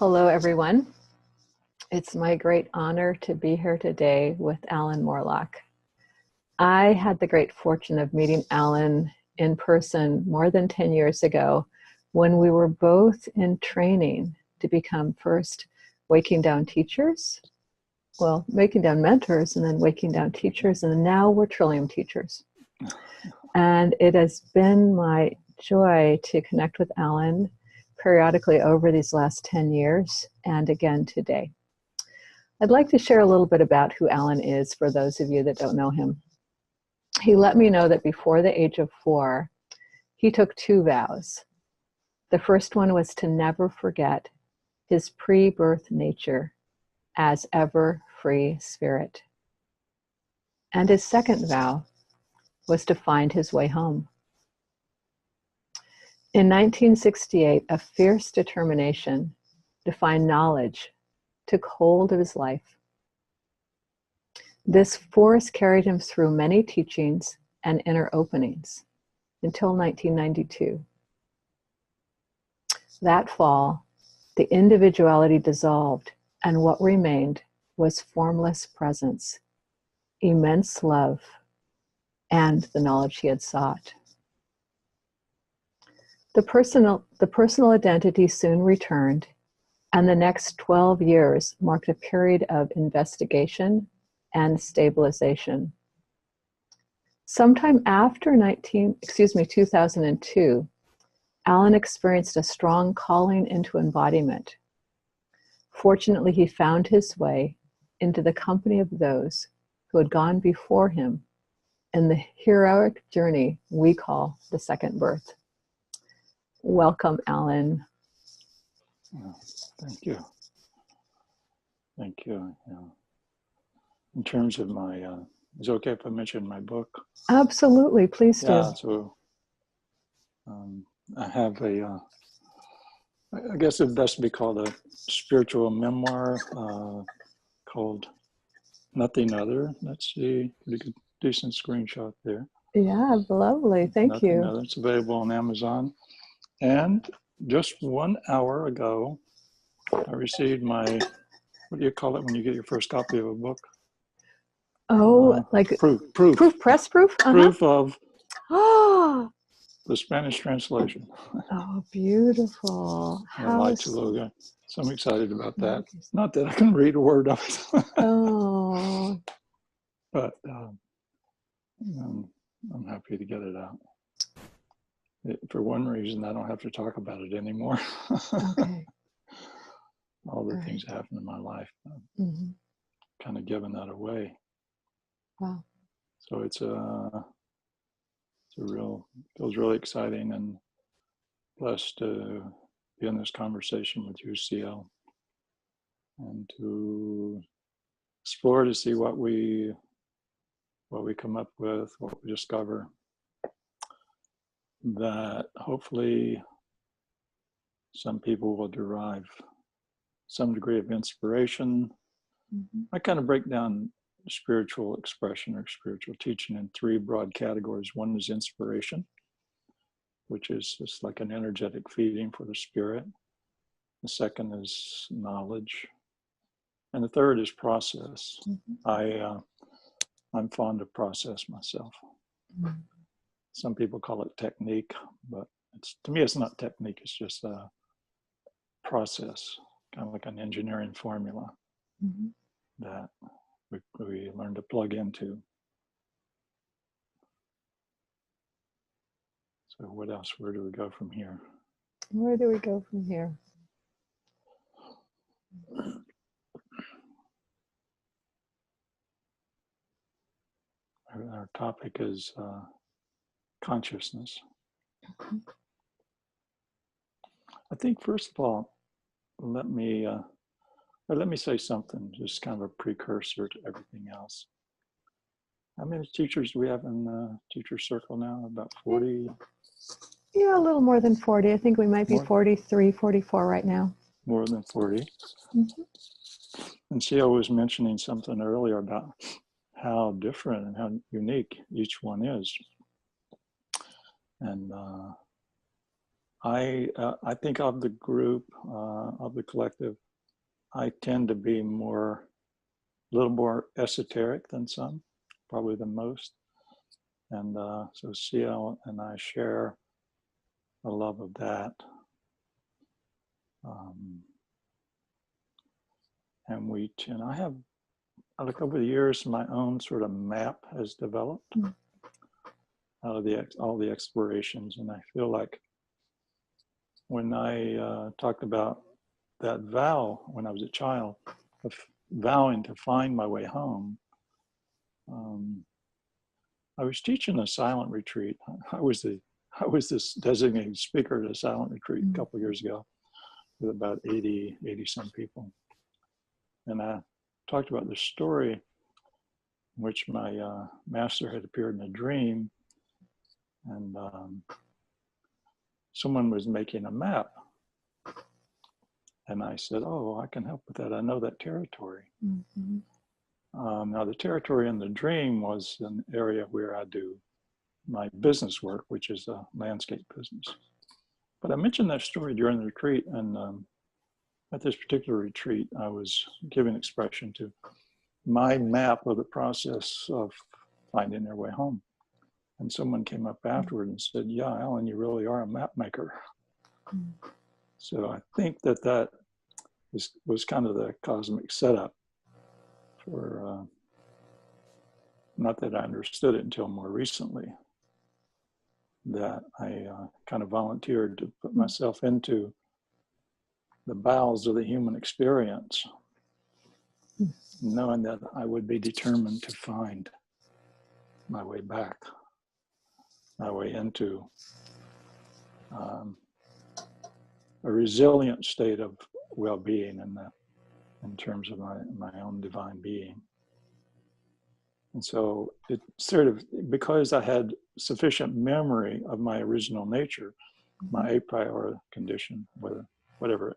Hello, everyone. It's my great honor to be here today with Allan Moorlock. I had the great fortune of meeting Allan in person more than 10 years ago when we were both in training to become first Waking Down teachers, well, Waking Down mentors, and then Waking Down teachers, and now we're Trillium teachers. And it has been my joy to connect with Allan periodically over these last 10 years and again today. I'd like to share a little bit about who Allan is for those of you that don't know him. He let me know that before the age of 4, he took 2 vows. The first one was to never forget his pre-birth nature as ever free spirit. And his second vow was to find his way home. In 1968, a fierce determination to find knowledge took hold of his life. This force carried him through many teachings and inner openings until 1992. That fall, the individuality dissolved, and what remained was formless presence, immense love, and the knowledge he had sought. The personal identity soon returned, and the next 12 years marked a period of investigation and stabilization. Sometime after 2002, Allan experienced a strong calling into embodiment. Fortunately, he found his way into the company of those who had gone before him in the heroic journey we call the second birth. Welcome, Allan. Thank you. Thank you. Yeah. In terms of my, is it okay if I mention my book? Absolutely, please do. Yeah, so I have a, I guess it best be called a spiritual memoir called Nothing Other. Let's see, pretty good, decent screenshot there. Yeah, lovely, thank Nothing you. Other. It's available on Amazon. And just 1 hour ago, I received my, what do you call it when you get your first copy of a book? Oh, like proof, press proof? Proof of Oh, the Spanish translation. oh, beautiful. How so I'm excited about that. Not that I can read a word of it. Oh. But I'm happy to get it out. For one reason, I don't have to talk about it anymore. Okay. All the things that happened in my life, kind of given that away. Wow. So it's feels really exciting and blessed to be in this conversation with you, Cielle, and to explore to see what we come up with, what we discover, that hopefully some people will derive some degree of inspiration. I kind of break down spiritual expression or spiritual teaching in 3 broad categories. One is inspiration, which is just like an energetic feeding for the spirit. The second is knowledge. And the third is process. I'm fond of process myself. Some people call it technique, but to me it's not technique, it's just a process, kind of like an engineering formula that we learn to plug into. So what else? Where do we go from here? Where do we go from here? Our topic is consciousness. I think first of all, let me say something, just kind of a precursor to everything else. How many teachers do we have in the teacher circle now? About 40? Yeah, a little more than 40. I think we might be 43, 44 right now. More than 40. And Cielle was mentioning something earlier about how different and how unique each one is. And I think of the group, of the collective, I tend to be a little more esoteric than some, probably than most. And so Cielle and I share a love of that. And I look over the years, my own sort of map has developed out of all the explorations. And I feel like when I talked about that vow when I was a child, of vowing to find my way home, I was teaching a silent retreat. I was this designated speaker at a silent retreat a couple of years ago with about 80 some people. And I talked about this story in which my master had appeared in a dream, and someone was making a map. And I said, oh, I can help with that. I know that territory. Mm-hmm. Now, the territory in the dream was an area where I do my business work, which is a landscape business. But I mentioned that story during the retreat, and at this particular retreat, I was giving expression to my map of the process of finding their way home. And someone came up afterward and said, yeah, Allan, you really are a map maker. So I think that was kind of the cosmic setup for, not that I understood it until more recently, that I kind of volunteered to put myself into the bowels of the human experience, knowing that I would be determined to find my way back, my way into a resilient state of well-being in terms of my own divine being. And so it sort of, because I had sufficient memory of my original nature, my a priori condition,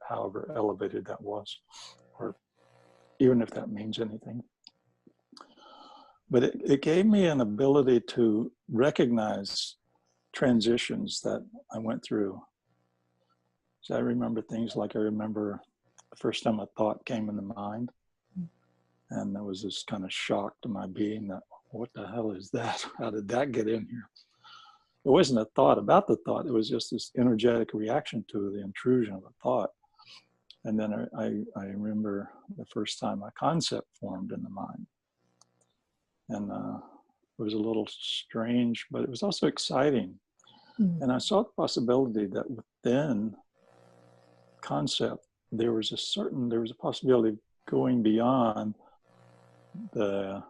however elevated that was, or even if that means anything. But it gave me an ability to recognize transitions that I went through. So I remember things like, I remember the first time a thought came into mind, and there was this kind of shock to my being that, what the hell is that? How did that get in here? It wasn't a thought about the thought. It was just this energetic reaction to the intrusion of a thought. And then I remember the first time a concept formed in the mind. And it was a little strange, but it was also exciting. And I saw the possibility that within concept, there was a possibility of going beyond the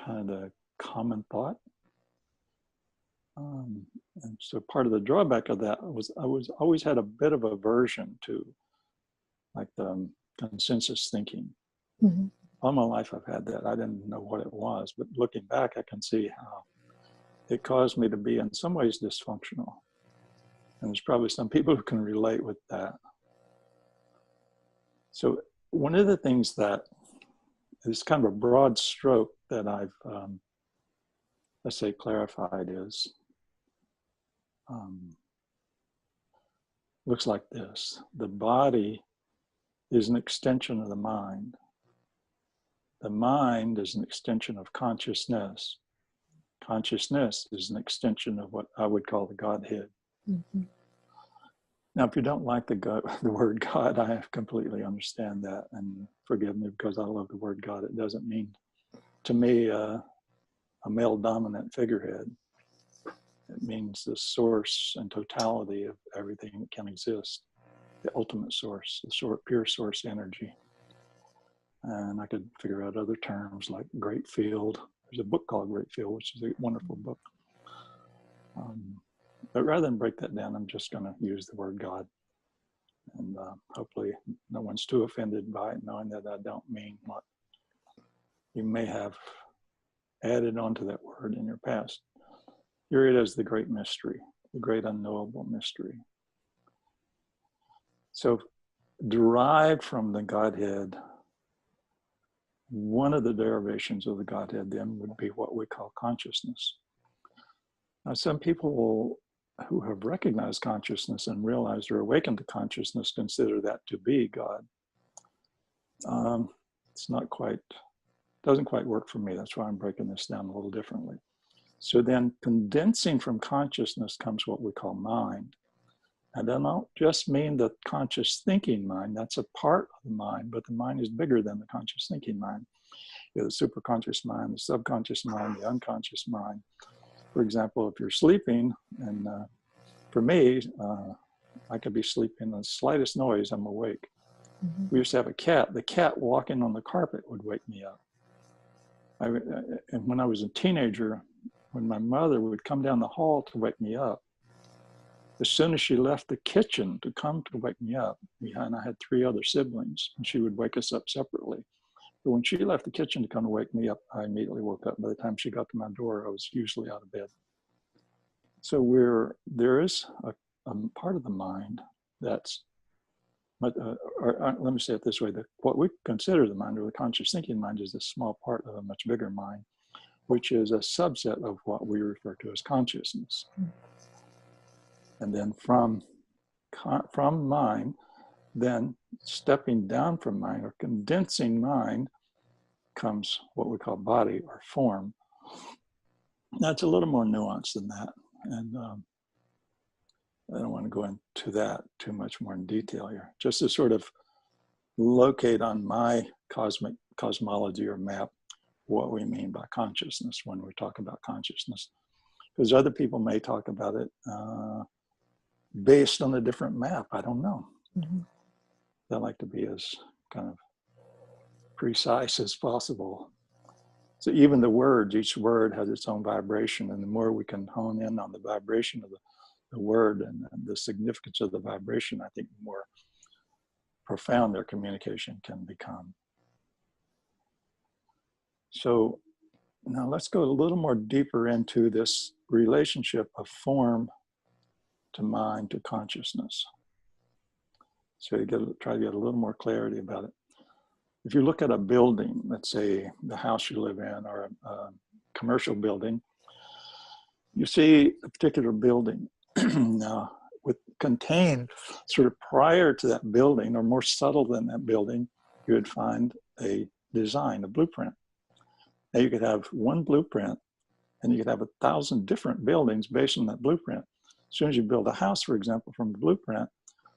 kind of common thought. And so part of the drawback of that was I always had a bit of aversion to like the consensus thinking. Mm-hmm. All my life I've had that. I didn't know what it was, but looking back, I can see how it caused me to be in some ways dysfunctional. And there's probably some people who can relate with that. So one of the things that is kind of a broad stroke that I've, let's say, clarified is, looks like this. The body is an extension of the mind. The mind is an extension of consciousness. Consciousness is an extension of what I would call the Godhead. Mm-hmm. Now, if you don't like the word God, I completely understand that, and forgive me because I love the word God. It doesn't mean, to me, a male-dominant figurehead. It means the source and totality of everything that can exist, the ultimate source, the pure source energy. And I could figure out other terms like Great Field. There's a book called Great Field, which is a wonderful book. But rather than break that down, I'm just going to use the word God. And hopefully no one's too offended by it, knowing that I don't mean what you may have added onto that word in your past. Here it is, the great mystery, the great unknowable mystery. So derived from the Godhead, one of the derivations of the Godhead then would be what we call consciousness. Now, some people will who have recognized consciousness and realized or awakened to consciousness consider that to be God. It's not quite, doesn't quite work for me. That's why I'm breaking this down a little differently. So then condensing from consciousness comes what we call mind. And I don't just mean the conscious thinking mind, that's a part of the mind, but the mind is bigger than the conscious thinking mind. You have the superconscious mind, the subconscious mind, the unconscious mind. For example, if you're sleeping, and for me, I could be sleeping, the slightest noise, I'm awake. Mm-hmm. We used to have a cat. The cat walking on the carpet would wake me up. And when I was a teenager, when my mother would come down the hall to wake me up, as soon as she left the kitchen to come to wake me up, and I had 3 other siblings, and she would wake us up separately. But when she left the kitchen to come to wake me up, I immediately woke up. By the time she got to my door, I was usually out of bed. So there is a part of the mind that's, or let me say it this way, that what we consider the mind, or the conscious thinking mind, is a small part of a much bigger mind, which is a subset of what we refer to as consciousness. And then from mind, then stepping down from mind, or condensing mind, comes what we call body or form. That's a little more nuanced than that. And I don't want to go into that too much more in detail here. Just to sort of locate on my cosmic cosmology or map what we mean by consciousness when we talk about consciousness. Because other people may talk about it based on a different map. I don't know. Mm-hmm. They like to be as kind of precise as possible. So even the words, each word has its own vibration, and the more we can hone in on the vibration of the word and the significance of the vibration, I think the more profound their communication can become. So now let's go a little more deeper into this relationship of form to mind to consciousness. So you try to get a little more clarity about it. If you look at a building, let's say the house you live in, or a commercial building, you see a particular building. Now, contained sort of prior to that building, or more subtle than that building, you would find a design, a blueprint. Now you could have one blueprint, and you could have 1,000 different buildings based on that blueprint. As soon as you build a house, for example, from the blueprint,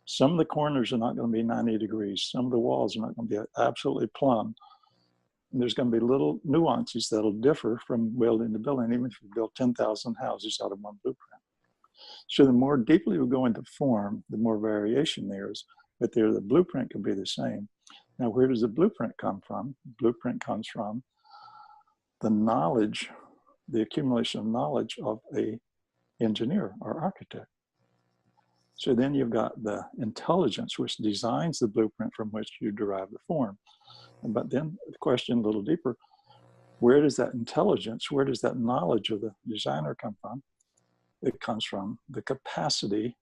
some of the corners are not going to be 90 degrees. Some of the walls are not going to be absolutely plumb. And there's going to be little nuances that'll differ from building to building, even if you build 10,000 houses out of one blueprint. So the more deeply we go into form, the more variation there is. But the blueprint can be the same. Now, where does the blueprint come from? The blueprint comes from the knowledge, the accumulation of knowledge of an engineer or architect. So then you've got the intelligence, which designs the blueprint from which you derive the form. But then the question a little deeper, where does that intelligence, where does that knowledge of the designer come from? It comes from the capacity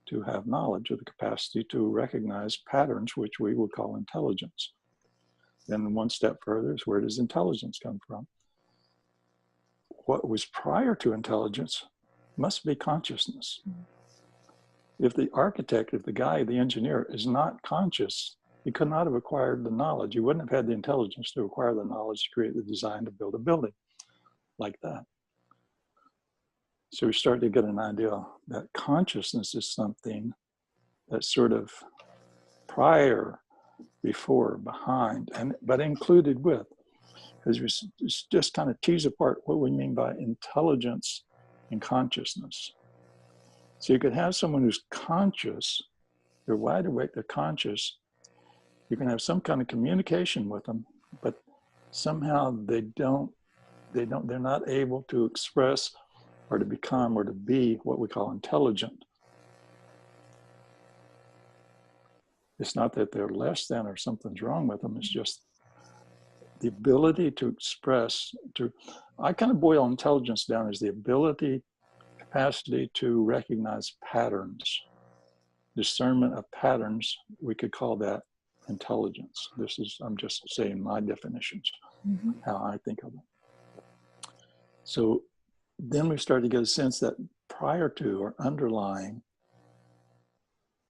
to have knowledge, or the capacity to recognize patterns, which we would call intelligence. Then one step further is, where does intelligence come from? What was prior to intelligence must be consciousness. If the architect, if the guy, the engineer is not conscious, he could not have acquired the knowledge. He wouldn't have had the intelligence to acquire the knowledge to create the design to build a building like that. So we start to get an idea that consciousness is something that's sort of prior, before, behind, but included with. Because we just kind of tease apart what we mean by intelligence and consciousness. So you could have someone who's conscious, they're wide awake, they're conscious. You can have some kind of communication with them, but somehow they're not able to express or to become or to be what we call intelligent. It's not that they're less than or something's wrong with them, it's just the ability to express, I kind of boil intelligence down as the ability, capacity to recognize patterns, discernment of patterns. We could call that intelligence. I'm just saying my definitions, how I think of it. So then we start to get a sense that prior to or underlying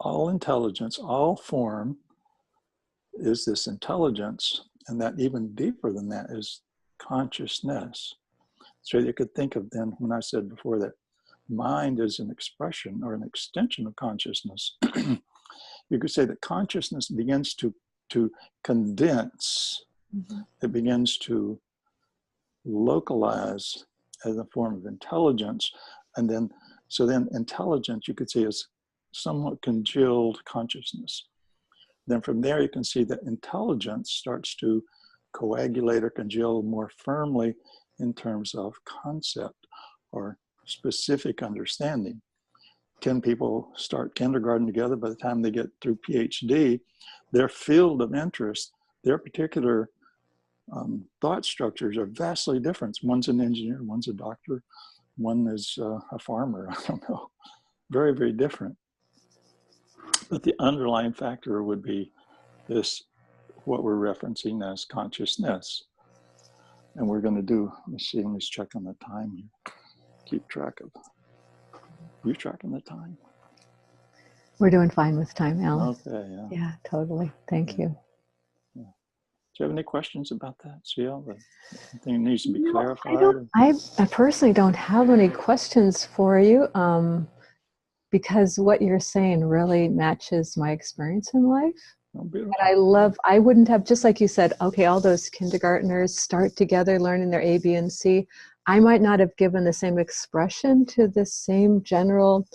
all intelligence, all form, is this intelligence, and that even deeper than that is consciousness. So you could think of then, when I said before that mind is an expression or an extension of consciousness, you could say that consciousness begins to condense. It begins to localize as a form of intelligence. And then, so then intelligence, you could say, is somewhat congealed consciousness. Then from there, you can see that intelligence starts to coagulate or congeal more firmly in terms of concept or specific understanding. 10 people start kindergarten together. By the time they get through PhD, their field of interest, their particular thought structures are vastly different. One's an engineer, one's a doctor, one is a farmer, I don't know. Very, very different. But the underlying factor would be this, what we're referencing as consciousness. And we're going to do, let's see, let me check on the time here. Keep track of, you tracking the time? We're doing fine with time, Allan. Okay, yeah. Yeah, totally. Thank you. Yeah. Do you have any questions about that, Cielle? Anything that needs to be clarified? I personally don't have any questions for you because what you're saying really matches my experience in life. Oh, beautiful. And I wouldn't have, just like you said, okay, all those kindergartners start together learning their A, B, and C. I might not have given the same expression to the same general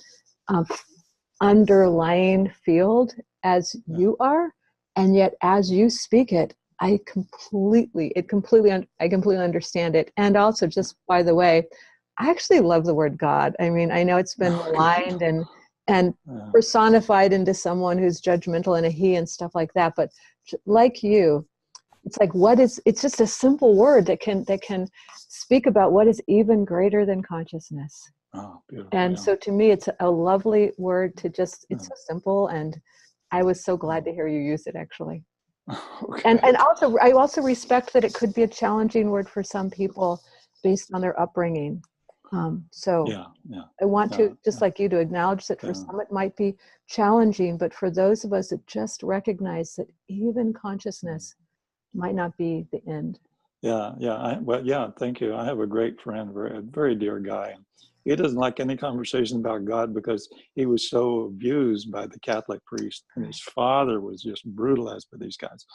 underlying field as you are. And yet as you speak it, I completely understand it. And also, just by the way, I actually love the word God. I mean, I know it's been maligned and personified into someone who's judgmental and a he and stuff like that. But like you, it's like, it's just a simple word that can speak about what is even greater than consciousness. Oh, beautiful. And so to me, it's a lovely word to just, it's so simple. And I was so glad to hear you use it, actually. Okay. And also, I also respect that it could be a challenging word for some people based on their upbringing. I want to, just like you, to acknowledge that for some it might be challenging, but for those of us that just recognize that even consciousness might not be the end. Thank you. I have a great friend, a very dear guy. He doesn't like any conversation about God because he was so abused by the Catholic priest, and his father was just brutalized by these guys.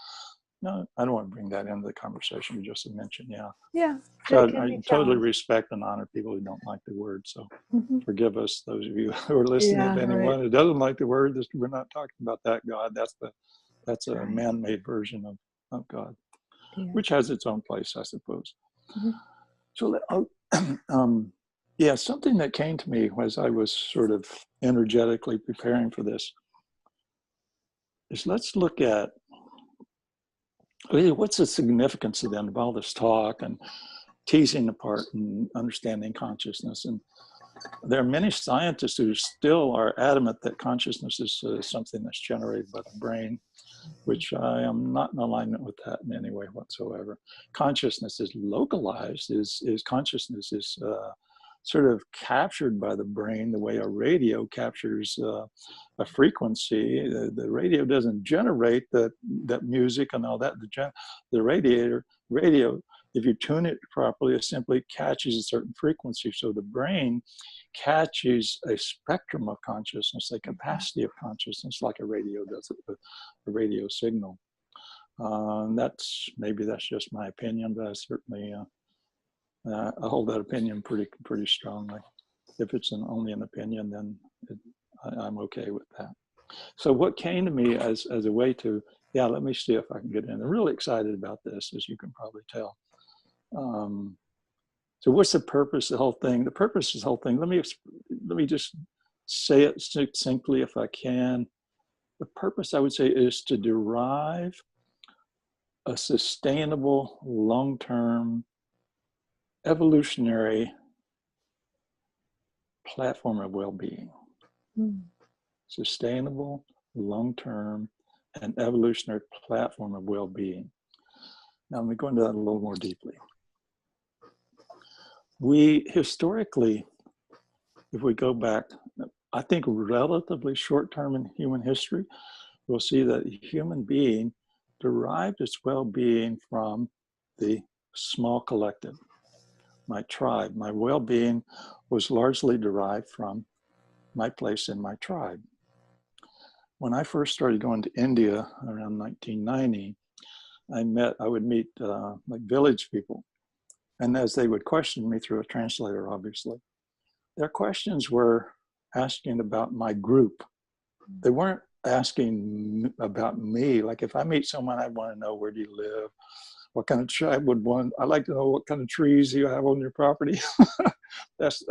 No, I don't want to bring that into the conversation you just mentioned. Yeah. So I totally respect and honor people who don't like the word. So forgive us, those of you who are listening. If anyone who doesn't like the word, we're not talking about that God. That's a man-made version of God, which has its own place, I suppose. So, something that came to me as I was sort of energetically preparing for this is, let's look at what's the significance then of all this talk and teasing apart and understanding consciousness. And there are many scientists who still are adamant that consciousness is something that's generated by the brain, which I am not in alignment with that in any way whatsoever. Consciousness is localized, consciousness is sort of captured by the brain the way a radio captures a frequency. The radio doesn't generate that music and all that. The radio, if you tune it properly, it simply catches a certain frequency. So the brain catches a spectrum of consciousness, a capacity of consciousness, like a radio does it with a radio signal. Maybe that's just my opinion, but I certainly I hold that opinion pretty strongly. If it's only an opinion, then I'm okay with that. So what came to me as a way to, let me see if I can get in. I'm really excited about this, as you can probably tell. So what's the purpose of the whole thing? The purpose of the whole thing, let me just say it succinctly if I can. The purpose, I would say, is to derive a sustainable, long-term, evolutionary platform of well-being. Sustainable, long-term, and evolutionary platform of well-being. Now, let me go into that a little more deeply. We historically if we go back, I think relatively short term in human history, we'll see that the human being derived its well-being from the small collective, my tribe. My well-being was largely derived from my place in my tribe. When I first started going to India around 1990, I would meet like village people. And as they would question me through a translator, obviously, their questions were asking about my group. They weren't asking about me. Like if I meet someone, I want to know, where do you live? What kind of tribe would want? I'd like to know what kind of trees you have on your property. That's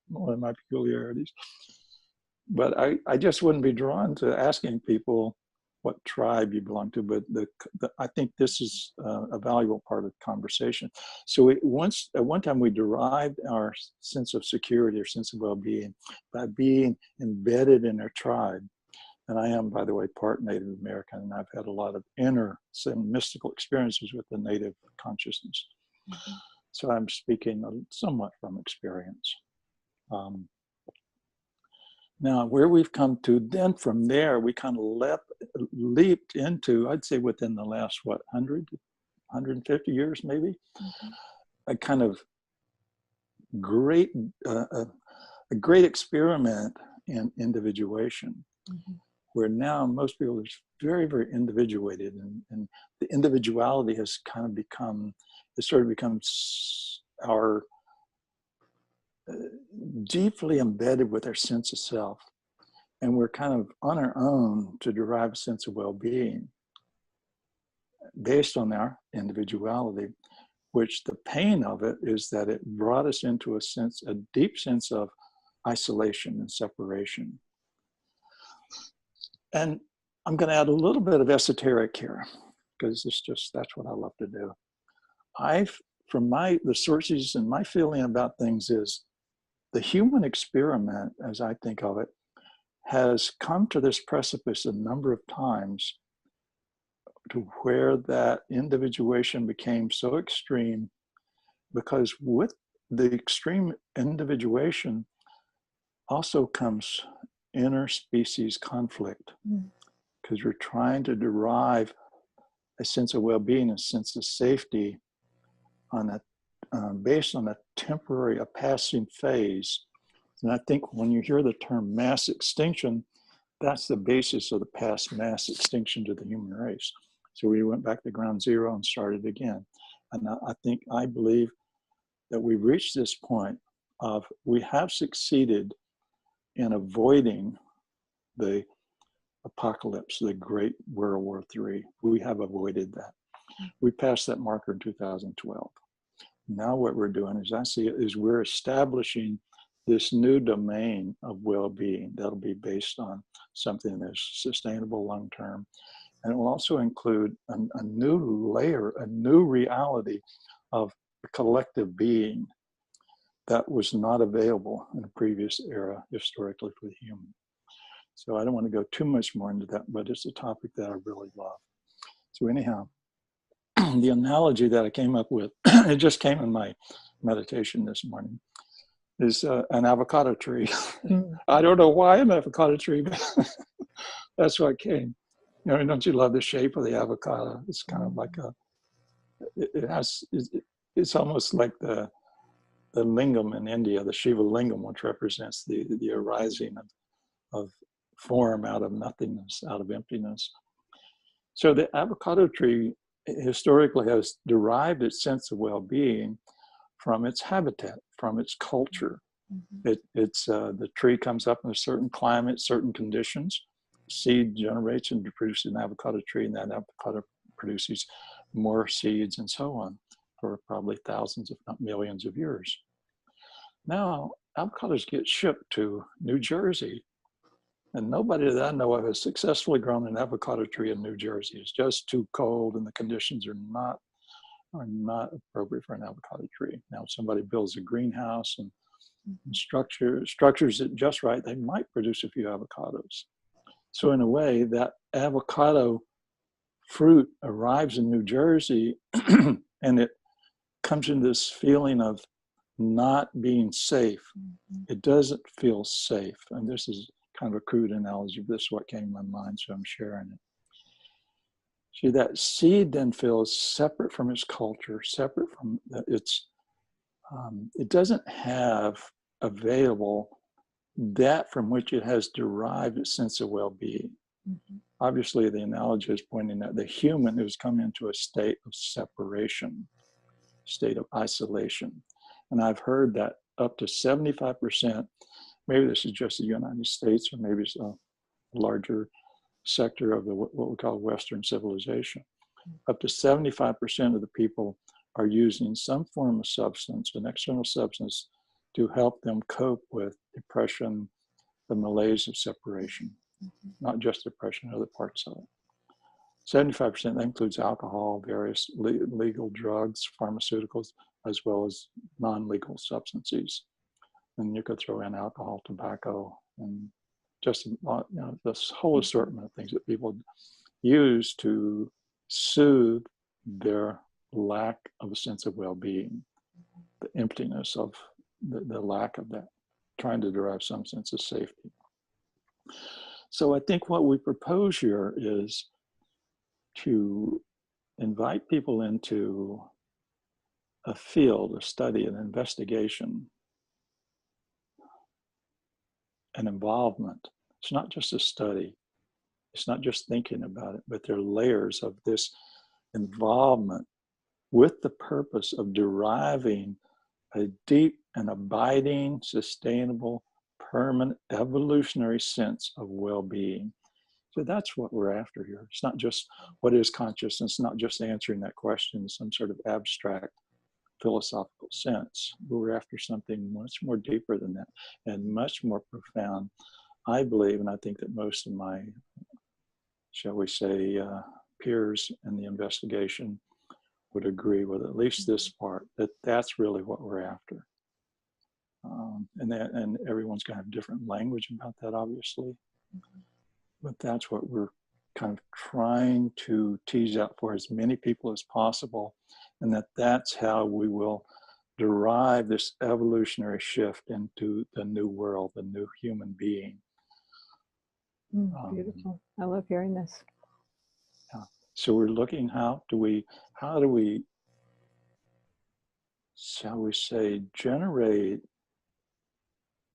one of my peculiarities. But I just wouldn't be drawn to asking people what tribe you belong to. But I think this is a valuable part of the conversation. So at one time we derived our sense of security or sense of well-being by being embedded in our tribe. And I am, by the way, part Native American, and I've had a lot of some mystical experiences with the Native consciousness. Mm-hmm. So I'm speaking somewhat from experience. Now, where we've come to, then from there, we kind of leaped into, I'd say within the last, 150 years maybe, mm-hmm. a kind of great, a great experiment in individuation. Mm-hmm. Where now most people are very, very individuated, and the individuality has kind of become, it sort of becomes our deeply embedded with our sense of self. And we're kind of on our own to derive a sense of well-being based on our individuality, which the pain of it is that it brought us into a deep sense of isolation and separation. And I'm going to add a little bit of esoteric here, because that's what I love to do. The sources and my feeling about things is the human experiment, as I think of it, has come to this precipice a number of times to where that individuation became so extreme, because with the extreme individuation also comes interspecies conflict, because we're trying to derive a sense of well-being, a sense of safety based on a passing phase. And I think when you hear the term mass extinction, that's the basis of the past mass extinction to the human race. So we went back to ground zero and started again. And I believe that we've reached this point of, we have succeeded in avoiding the apocalypse, the Great World War III. We have avoided that. We passed that marker in 2012. Now what we're doing, as I see it, is we're establishing this new domain of well-being that'll be based on something that's sustainable long-term. And it will also include a new layer, a new reality of a collective being that was not available in a previous era historically for the human. So I don't want to go too much more into that, but it's a topic that I really love. So anyhow, the analogy that I came up with, it just came in my meditation this morning, is an avocado tree. I don't know why an avocado tree, but that's what came. You know, don't you love the shape of the avocado? It's kind of like it's almost like the lingam in India, the Shiva lingam, which represents the arising of form out of nothingness, out of emptiness. So the avocado tree historically has derived its sense of well-being from its habitat, from its culture. Mm-hmm. The tree comes up in a certain climate, certain conditions. Seed generates and produces an avocado tree, and that avocado produces more seeds and so on for probably thousands, if not millions of years. Now, avocados get shipped to New Jersey, and nobody that I know of has successfully grown an avocado tree in New Jersey. It's just too cold, and the conditions are not appropriate for an avocado tree. Now, if somebody builds a greenhouse and structures it just right, they might produce a few avocados. So in a way, that avocado fruit arrives in New Jersey and it comes into this feeling of not being safe, it doesn't feel safe. And this is kind of a crude analogy, but this is what came to my mind, so I'm sharing it. See, that seed then feels separate from its culture, separate from its, it doesn't have available that from which it has derived its sense of well-being. Obviously, the analogy is pointing at the human who's come into a state of separation, state of isolation. And I've heard that up to 75%, maybe this is just the United States, or maybe it's a larger sector of what we call Western civilization. Up to 75% of the people are using some form of substance, an external substance, to help them cope with depression, the malaise of separation, not just depression, other parts of it. 75%, that includes alcohol, various legal drugs, pharmaceuticals, as well as non-legal substances. And you could throw in alcohol, tobacco, and just this whole assortment of things that people use to soothe their lack of a sense of well-being, the emptiness of the lack of that, trying to derive some sense of safety. So I think what we propose here is to invite people into a field, a study, an investigation, an involvement. It's not just a study. It's not just thinking about it, but there are layers of this involvement with the purpose of deriving a deep and abiding, sustainable, permanent, evolutionary sense of well-being. So that's what we're after here. It's not just what is consciousness, not just answering that question in some sort of abstract philosophical sense. We're after something much more deeper than that and much more profound. I believe, and I think that most of my, shall we say, peers in the investigation would agree with at least this part, that that's really what we're after. And everyone's going to have different language about that, obviously. But that's what we're kind of trying to tease out for as many people as possible, and that's how we will derive this evolutionary shift into the new world, the new human being. Beautiful. I love hearing this. Yeah. So we're looking, how do we, shall we say, generate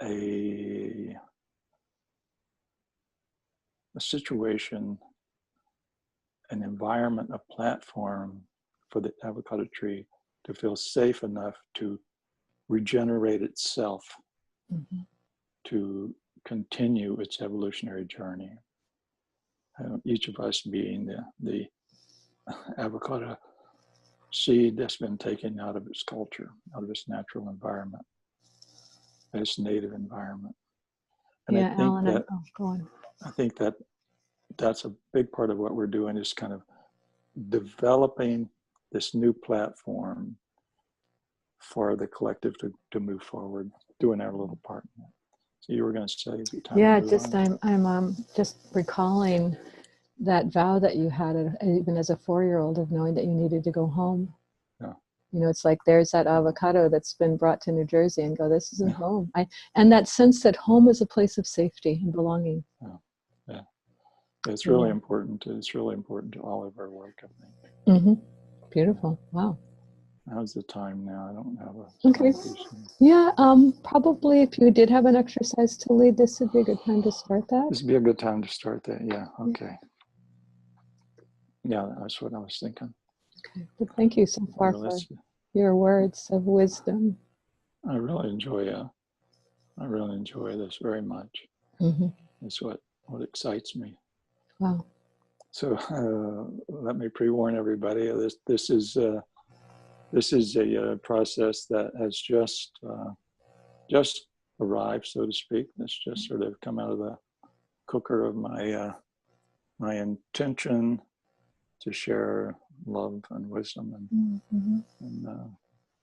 a situation, an environment, a platform for the avocado tree to feel safe enough to regenerate itself, to continue its evolutionary journey. Each of us being the avocado seed that's been taken out of its culture, out of its natural environment, its native environment. And yeah, I think Allan, that, go on. I think that that's a big part of what we're doing, is kind of developing this new platform for the collective to move forward, doing our little part in that. So you were going to say, is it time Yeah, to move just on? I'm just recalling that vow that you had, even as a 4-year-old, of knowing that you needed to go home. Yeah. You know, it's like there's that avocado that's been brought to New Jersey, and go, this isn't home. And that sense that home is a place of safety and belonging. Yeah. It's really important. It's really important to all of our work, I think. Beautiful. Wow. How's the time now? I don't have a okay. time. Yeah, probably if you did have an exercise to lead, this would be a good time to start that. This would be a good time to start that. Yeah. Okay. Yeah, that's what I was thinking. Okay. But thank you so far for your words of wisdom. I really enjoy this very much. It's what excites me. Wow. So let me pre-warn everybody. This is a process that has just arrived, so to speak. It's just sort of come out of the cooker of my my intention to share love and wisdom and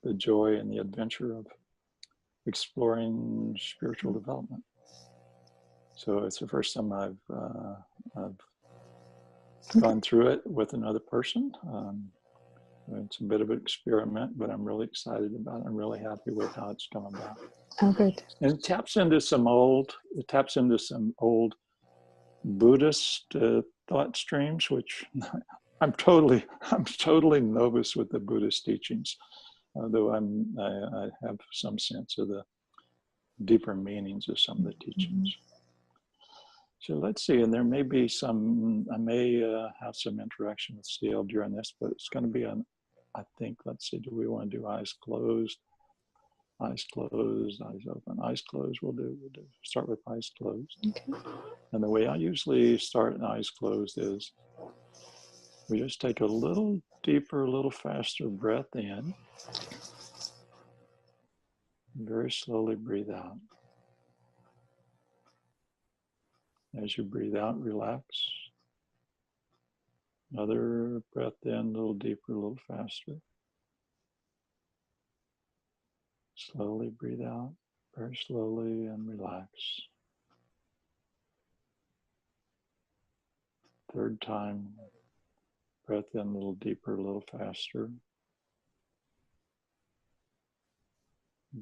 the joy and the adventure of exploring spiritual development. So it's the first time I've gone through it with another person. It's a bit of an experiment, but I'm really excited about it. I'm really happy with how it's come about. Oh, good. And it taps into some old Buddhist thought streams, which I'm totally novice with the Buddhist teachings, although I have some sense of the deeper meanings of some of the teachings. So let's see, and there may be some, I may have some interaction with Cielle during this, but it's going to be I think, let's see, do we want to do eyes closed, eyes open, eyes closed? We'll start with eyes closed. Okay. And the way I usually start eyes closed is we just take a little deeper, a little faster breath in. Very slowly breathe out. As you breathe out, relax. Another breath in, a little deeper, a little faster. Slowly breathe out, very slowly, and relax. Third time, breath in a little deeper, a little faster.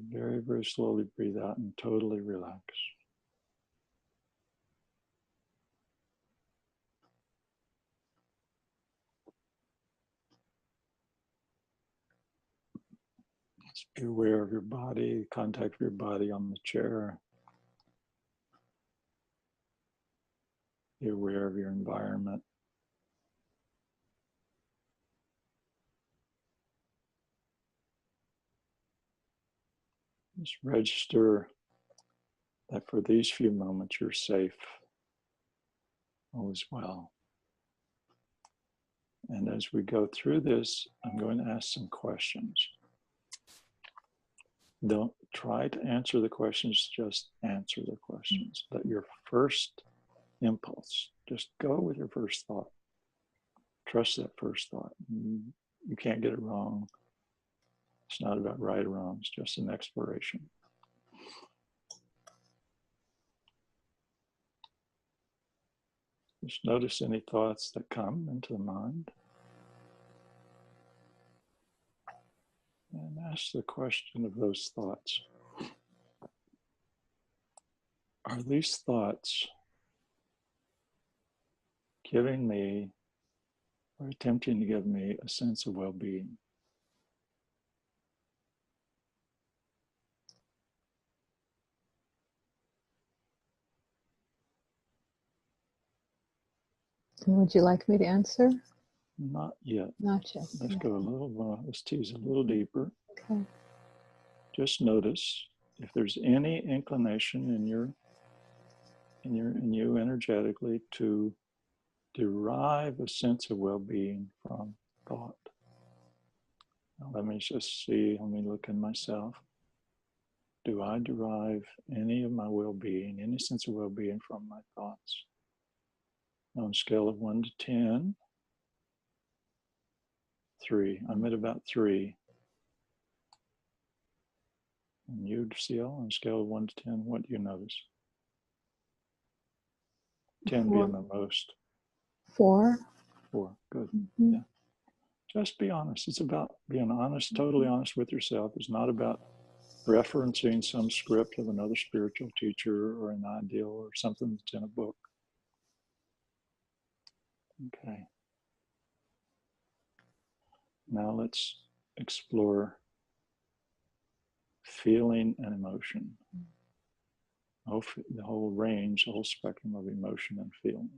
Very, very slowly breathe out and totally relax. Just be aware of your body, contact your body on the chair. Be aware of your environment. Just register that for these few moments you're safe, all is well. And as we go through this, I'm going to ask some questions. Don't try to answer the questions, just answer the questions. Let your first impulse, just go with your first thought. Trust that first thought. You can't get it wrong. It's not about right or wrong, it's just an exploration. Just notice any thoughts that come into the mind. And ask the question of those thoughts. Are these thoughts giving me or attempting to give me a sense of well-being? Would you like me to answer? Not yet. Not yet. Let's go a little more. Let's tease a little deeper. Okay. Just notice if there's any inclination in you energetically to derive a sense of well-being from thought. Now let me just see, let me look in myself. Do I derive any of my well-being, any sense of well-being from my thoughts? On a scale of 1 to 10, 3. I'm at about 3. And you, Cielle, on a scale of 1 to 10, what do you notice? 10 being the most. 4. 4, good. Mm-hmm. Yeah. Just be honest. It's about being honest, totally honest with yourself. It's not about referencing some script of another spiritual teacher or an ideal or something that's in a book. Okay. Now let's explore feeling and emotion. The whole range, the whole spectrum of emotion and feeling.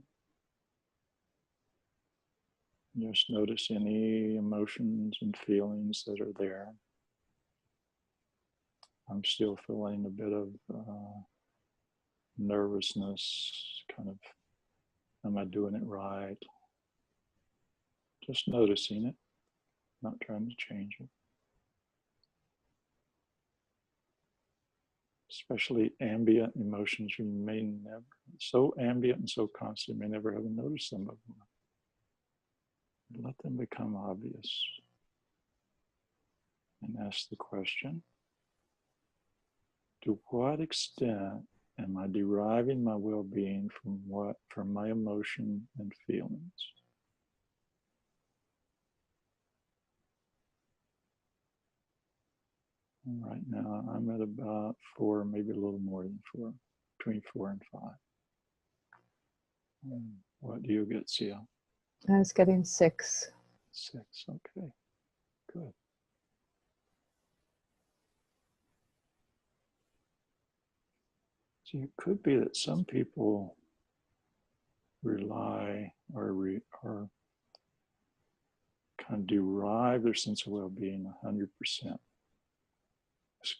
Just notice any emotions and feelings that are there. I'm still feeling a bit of nervousness, kind of, am I doing it right? Just noticing it, not trying to change it. Especially ambient emotions, you may never, so ambient and so constant, you may never have noticed some of them. Let them become obvious. And ask the question, to what extent am I deriving my well-being from my emotion and feelings? And right now I'm at about 4, maybe a little more than 4, between 4 and 5. What do you get, Cielle? I was getting 6. 6, okay, good. So it could be that some people rely or kind of derive their sense of well-being 100%.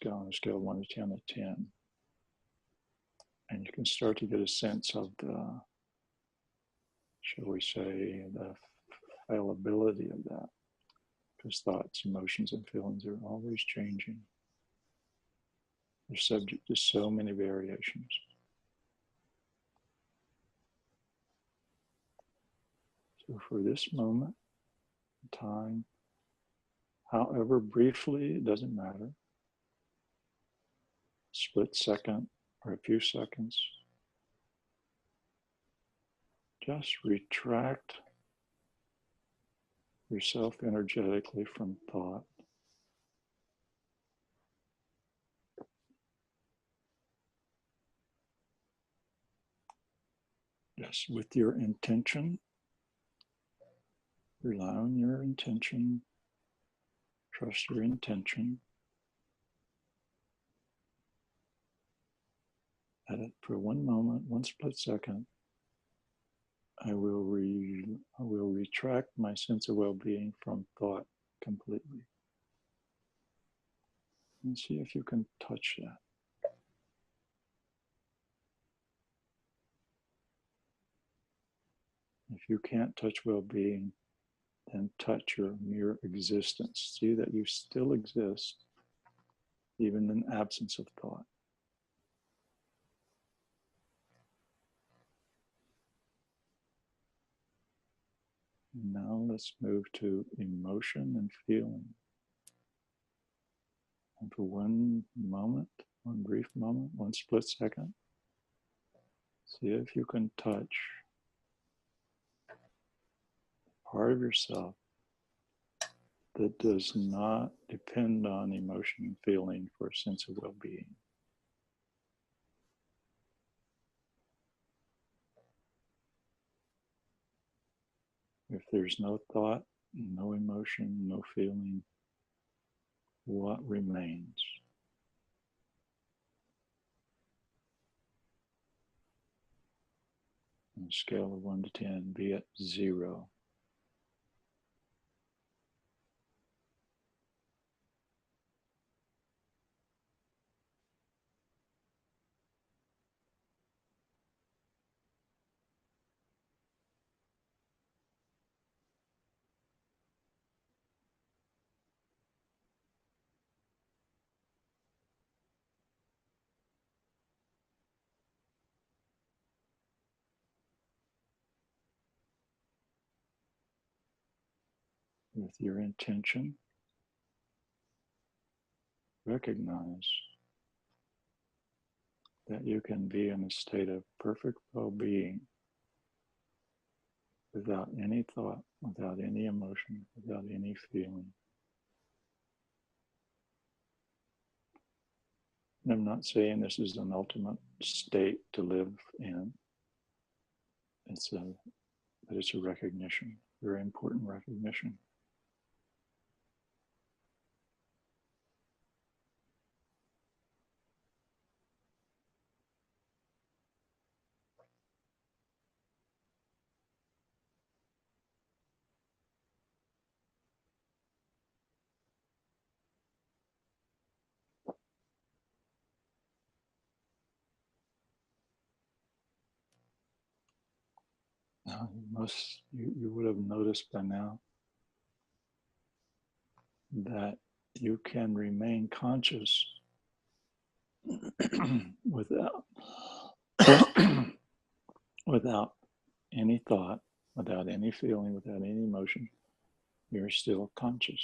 On a scale of 1 to 10 to 10. And you can start to get a sense of the, shall we say, the fallibility of that. Because thoughts, emotions, and feelings are always changing. They're subject to so many variations. So for this moment in time, however briefly, it doesn't matter, split second or a few seconds, just retract yourself energetically from thought. Yes, with your intention, rely on your intention, trust your intention. And for one moment, one split second, I will retract my sense of well-being from thought completely. And see if you can touch that. If you can't touch well-being, then touch your mere existence. See that you still exist, even in absence of thought. Now let's move to emotion and feeling. And for one moment, one brief moment, one split second, see if you can touch part of yourself that does not depend on emotion and feeling for a sense of well-being. If there's no thought, no emotion, no feeling, what remains? On a scale of 1 to 10, be at 0. With your intention, recognize that you can be in a state of perfect well-being without any thought, without any emotion, without any feeling. And I'm not saying this is an ultimate state to live in. But it's a recognition, very important recognition. Now, you would have noticed by now that you can remain conscious without without any thought, without any feeling, without any emotion. You're still conscious.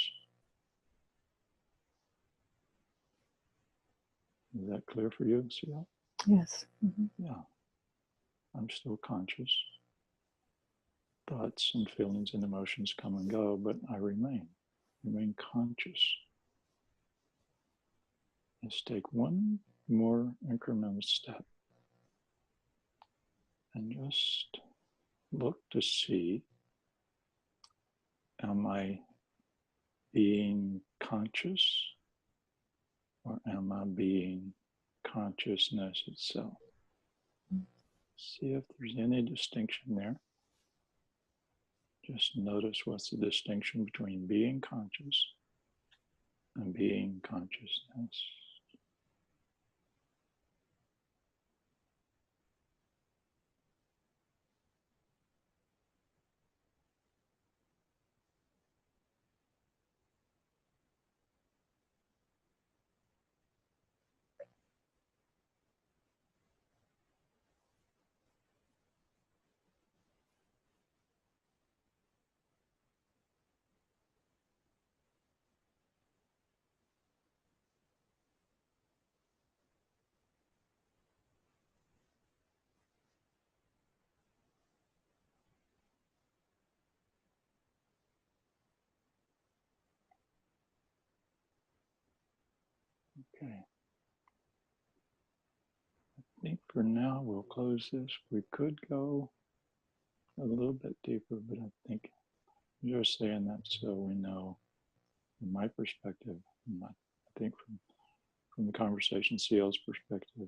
Is that clear for you, Cielle? Yes. Mm-hmm. Yeah. I'm still conscious. Thoughts and feelings and emotions come and go, but I remain conscious. Let's take one more incremental step and just look to see, am I being conscious or am I being consciousness itself? See if there's any distinction there. Just notice what's the distinction between being conscious and being consciousness. Okay. I think for now we'll close this. We could go a little bit deeper, but I think I'm just saying that so we know from my perspective, I think from the conversation, Cielle's perspective,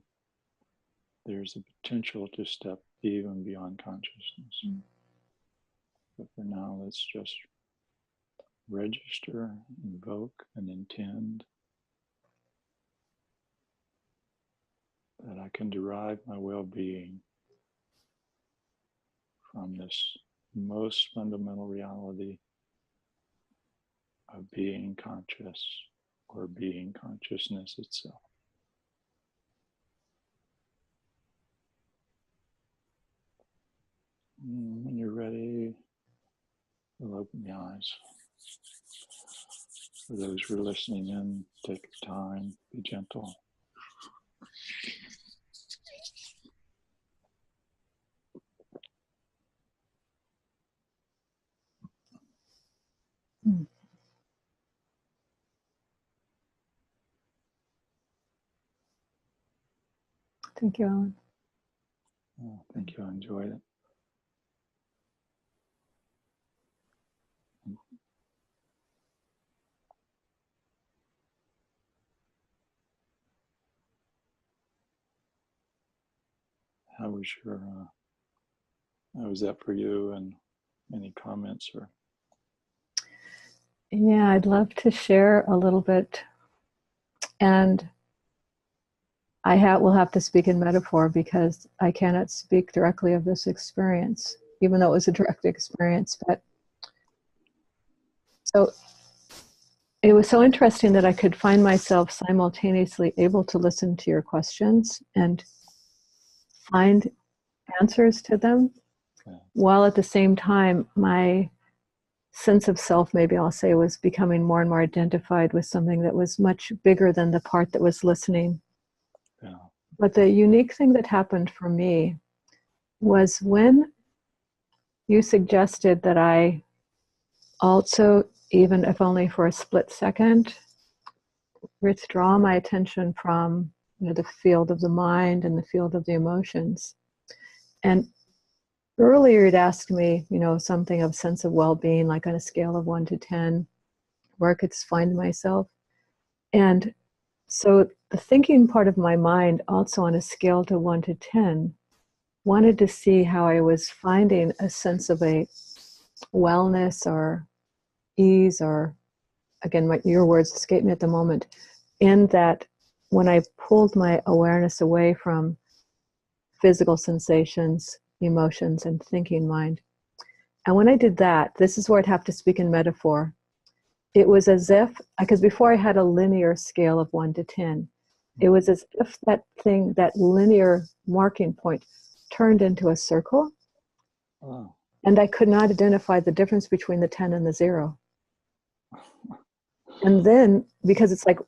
there's a potential to step even beyond consciousness. But for now, let's just register, invoke, and intend that I can derive my well-being from this most fundamental reality of being conscious or being consciousness itself. When you're ready, we'll open the eyes. For those who are listening in, take your time, be gentle. Thank you, Allan. Oh, thank you, I enjoyed it. How was that for you, and any comments or? Yeah, I'd love to share a little bit, and will have to speak in metaphor because I cannot speak directly of this experience, even though it was a direct experience. But so it was so interesting that I could find myself simultaneously able to listen to your questions and find answers to them, while at the same time my sense of self, maybe I'll say, was becoming more and more identified with something that was much bigger than the part that was listening. Yeah. But the unique thing that happened for me was when you suggested that I also, even if only for a split second, withdraw my attention from the field of the mind and the field of the emotions. And earlier you'd asked me, something of sense of well-being, like on a scale of 1 to 10, where I could find myself. And so the thinking part of my mind, also on a scale to 1 to 10, wanted to see how I was finding a sense of a wellness or ease, or again, your words escape me at the moment, in that when I pulled my awareness away from physical sensations, emotions, and thinking mind. And when I did that, this is where I'd have to speak in metaphor. It was as if, because before I had a linear scale of 1 to 10, it was as if that linear marking point turned into a circle. Oh. And I could not identify the difference between the 10 and the 0. And then, because it's like,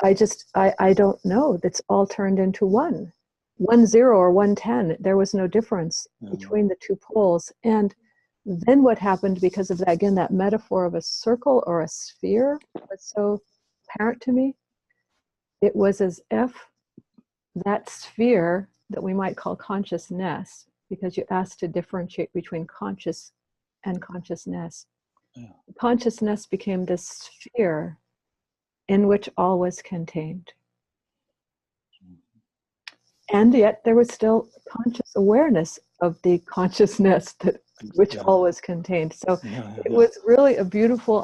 I don't know, that's all turned into 1. 1 0 or 1 10, there was no difference between the two poles. And then what happened, because of that, again, that metaphor of a circle or a sphere was so apparent to me, it was as if that sphere that we might call consciousness, because you asked to differentiate between conscious and consciousness. Yeah. Consciousness became this sphere in which all was contained. And yet there was still conscious awareness of the consciousness that which all was contained. So it was really a beautiful...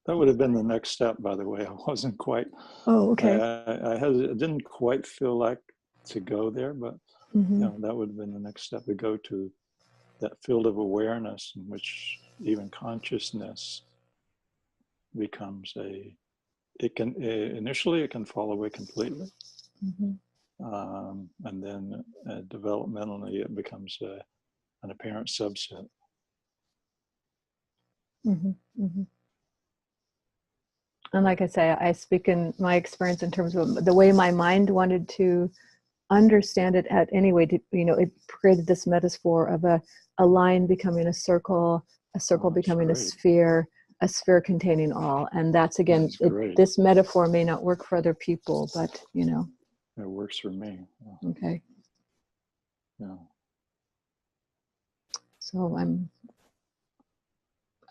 that would have been the next step, by the way. I wasn't quite... Oh, okay. I didn't quite feel like to go there, but that would have been the next step, to go to that field of awareness in which even consciousness becomes initially it can fall away completely. And then developmentally it becomes an apparent subset. And like I say, I speak in my experience in terms of the way my mind wanted to understand it at any way. It created this metaphor of a line becoming a circle becoming a sphere containing all. And that's, again, this metaphor may not work for other people, but, It works for me. Okay. Yeah. So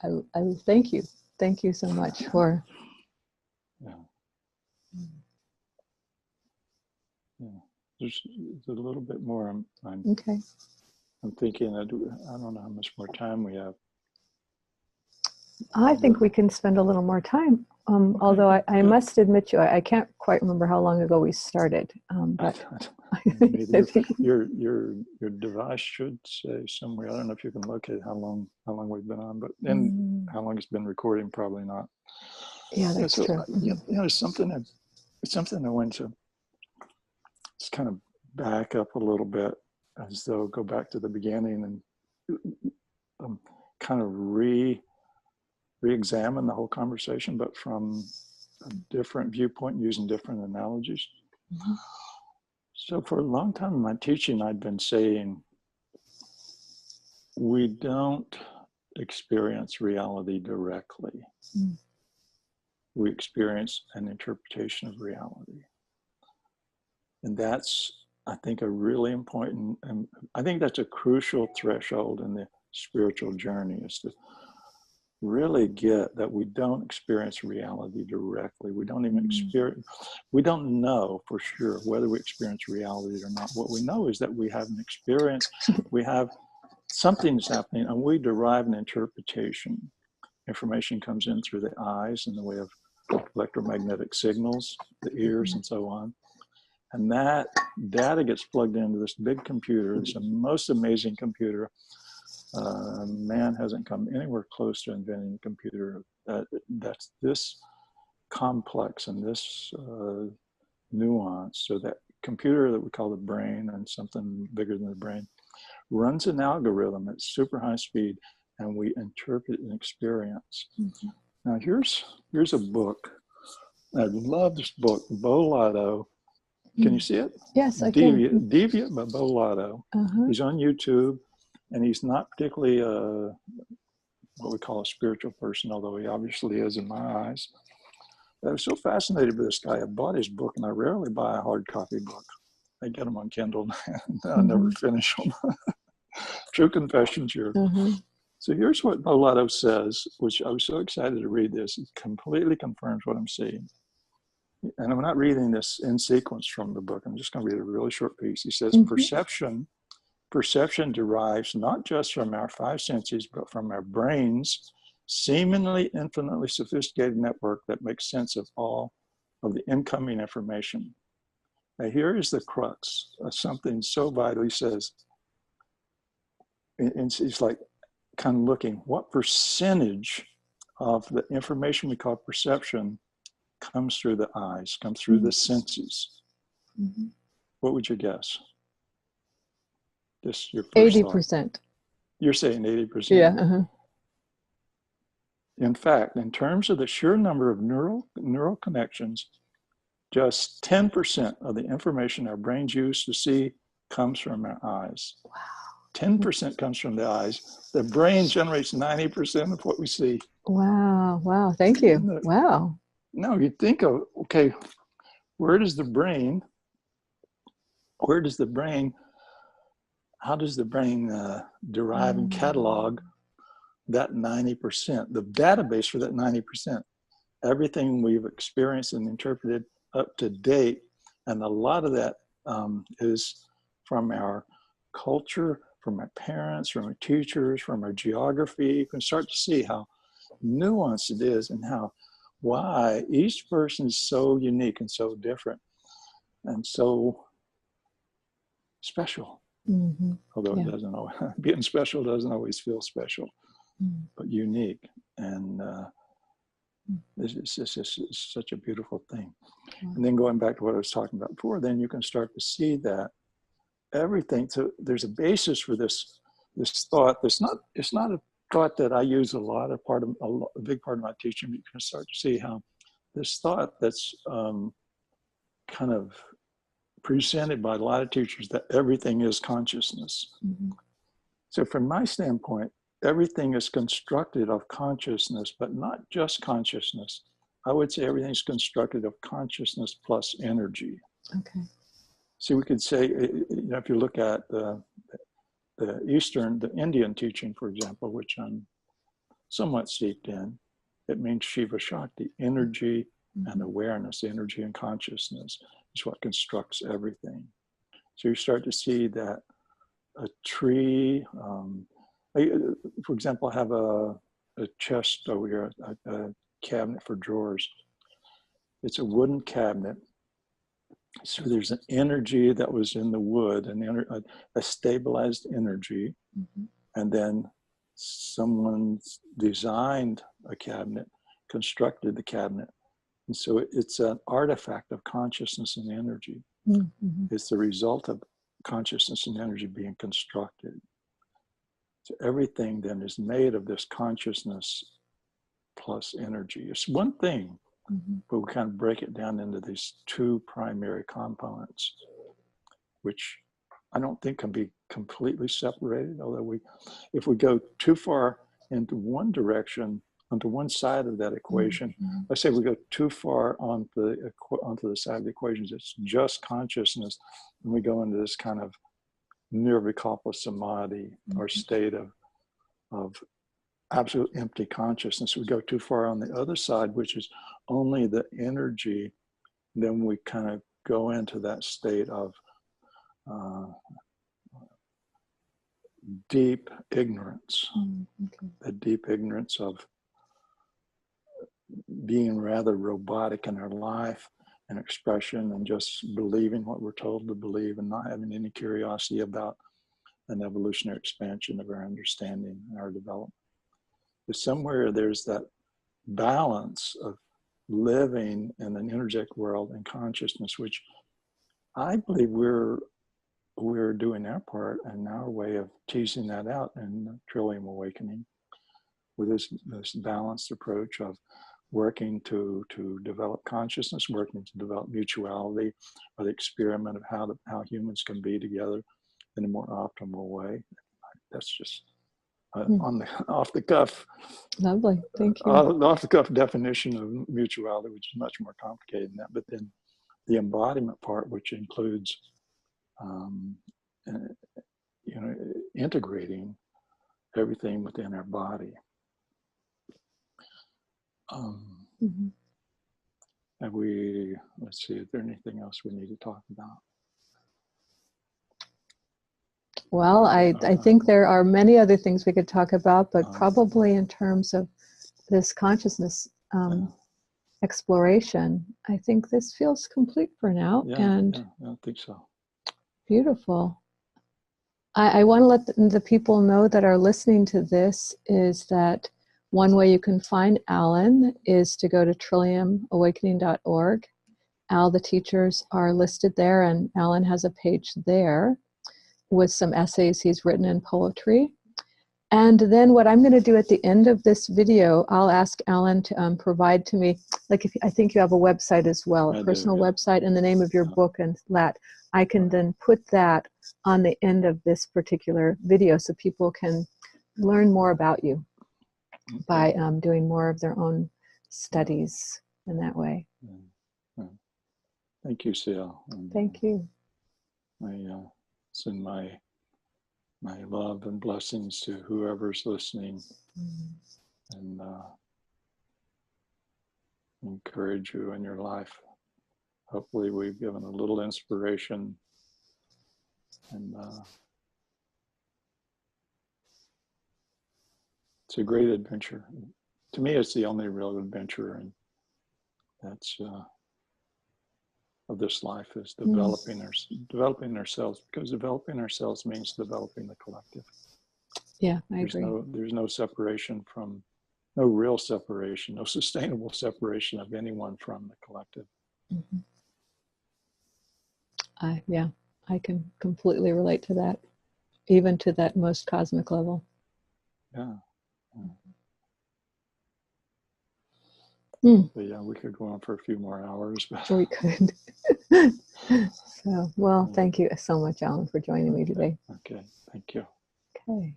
I thank you. Thank you so much for... There's a little bit more. I'm thinking, I don't know how much more time we have. I think we can spend a little more time. Although I must admit I can't quite remember how long ago we started. But your device should say somewhere. I don't know if you can locate how long we've been on, but and how long it's been recording. Probably not. Yeah, that's true. It's something I want to just kind of back up a little bit, as though go back to the beginning and kind of re-examine the whole conversation, but from a different viewpoint, using different analogies. So for a long time in my teaching, I'd been saying, we don't experience reality directly. We experience an interpretation of reality. And that's, I think, a really important, and I think that's a crucial threshold in the spiritual journey, is to really get that we don't experience reality directly. We don't even we don't know for sure whether we experience reality or not. What we know is that we have an experience, we have something's happening, and we derive an interpretation. Information comes in through the eyes in the way of electromagnetic signals, the ears, and so on. And that data gets plugged into this big computer. It's the most amazing computer. Man hasn't come anywhere close to inventing a computer that's this complex and this nuanced. So that computer that we call the brain, and something bigger than the brain, runs an algorithm at super high speed, and we interpret an experience. Now here's a book. I love this book, Bolado. Can you see it? Yes, I can. Deviant by Bolado. He's on YouTube, and he's not particularly what we call a spiritual person, although he obviously is in my eyes. But I was so fascinated by this guy. I bought his book, and I rarely buy a hard copy book. I get them on Kindle, and I never finish them. True confessions here. So here's what Bolado says, which I was so excited to read this. It completely confirms what I'm seeing. And I'm not reading this in sequence from the book. I'm just going to read a really short piece. He says, perception derives not just from our five senses, but from our brain's seemingly infinitely sophisticated network that makes sense of all of the incoming information. Now here is the crux of something so vital. He says, and he's like kind of looking, what percentage of the information we call perception comes through the eyes, comes through the senses? What would you guess? Just your first 80%. Thought. You're saying 80%? Yeah. In fact, in terms of the sheer number of neural connections, just 10% of the information our brains use to see comes from our eyes. Wow. 10% comes from the eyes. The brain generates 90% of what we see. Wow. Wow. Thank you. Wow. No, you think of, okay, where does the brain, how does the brain derive and catalog that 90%, the database for that 90%? Everything we've experienced and interpreted up to date, and a lot of that is from our culture, from our parents, from our teachers, from our geography. You can start to see how nuanced it is and why each person is so unique and so different and so special. Mm-hmm. Although it doesn't always, being special doesn't always feel special, but unique. And it's just such a beautiful thing. And then going back to what I was talking about before, then you can start to see that everything. So there's a basis for this thought. It's not a thought that I use a lot, a big part of my teaching. But you can start to see how this thought that's kind of presented by a lot of teachers, that everything is consciousness. Mm-hmm. So from my standpoint, everything is constructed of consciousness, but not just consciousness. I would say everything's constructed of consciousness plus energy. Okay. So we could say, if you look at the Indian teaching, for example, which I'm somewhat steeped in, it means Shiva Shakti, energy and awareness, energy and consciousness is what constructs everything. So you start to see that a tree, for example, I have a chest over here, a cabinet for drawers. It's a wooden cabinet. So there's an energy that was in the wood, a stabilized energy. Mm-hmm. And then someone designed a cabinet, constructed the cabinet. And so it's an artifact of consciousness and energy. Mm-hmm. It's the result of consciousness and energy being constructed. So everything then is made of this consciousness plus energy. It's one thing, but we kind of break it down into these two primary components, which I don't think can be completely separated, although if we go too far into one direction, onto one side of that equation, let's say we go too far onto the side of the equations, it's just consciousness, and we go into this kind of nirvikalpa samadhi, or state of absolute empty consciousness. We go too far on the other side, which is only the energy, then we kind of go into that state of deep ignorance, the deep ignorance of being rather robotic in our life and expression, and just believing what we're told to believe, and not having any curiosity about an evolutionary expansion of our understanding and our development. But somewhere there's that balance of living in an energetic world and consciousness, which I believe we're doing our part and our way of teasing that out in Trillium Awakening, with this balanced approach of working to develop consciousness, working to develop mutuality, or the experiment of how humans can be together in a more optimal way. That's just off the cuff. Lovely, thank you. Off the cuff definition of mutuality, which is much more complicated than that. But then the embodiment part, which includes, integrating everything within our body. And let's see, is there anything else we need to talk about? Well, I think there are many other things we could talk about, but probably in terms of this consciousness exploration, I think this feels complete for now. I think so. Beautiful. I want to let the people know that are listening to this is that one way you can find Allan is to go to trilliumawakening.org. All the teachers are listed there, and Allan has a page there with some essays he's written in poetry. And then what I'm going to do at the end of this video, I'll ask Allan to provide to me, I think you have a website as well, a personal website, and the name of your book and that. I can then put that on the end of this particular video so people can learn more about you by doing more of their own studies in that way. Thank you, Cielle. And, Thank you. I send my love and blessings to whoever's listening, and encourage you in your life. Hopefully we've given a little inspiration, and it's a great adventure. To me, it's the only real adventure, and that's of this life is developing ourselves, because developing ourselves means developing the collective. Yeah, I agree. There's no separation from, no real separation, no sustainable separation of anyone from the collective. Mm-hmm. I can completely relate to that, even to that most cosmic level. Yeah. But yeah, we could go on for a few more hours. But we could. So, well, thank you so much, Allan, for joining me today. Okay, thank you. Okay.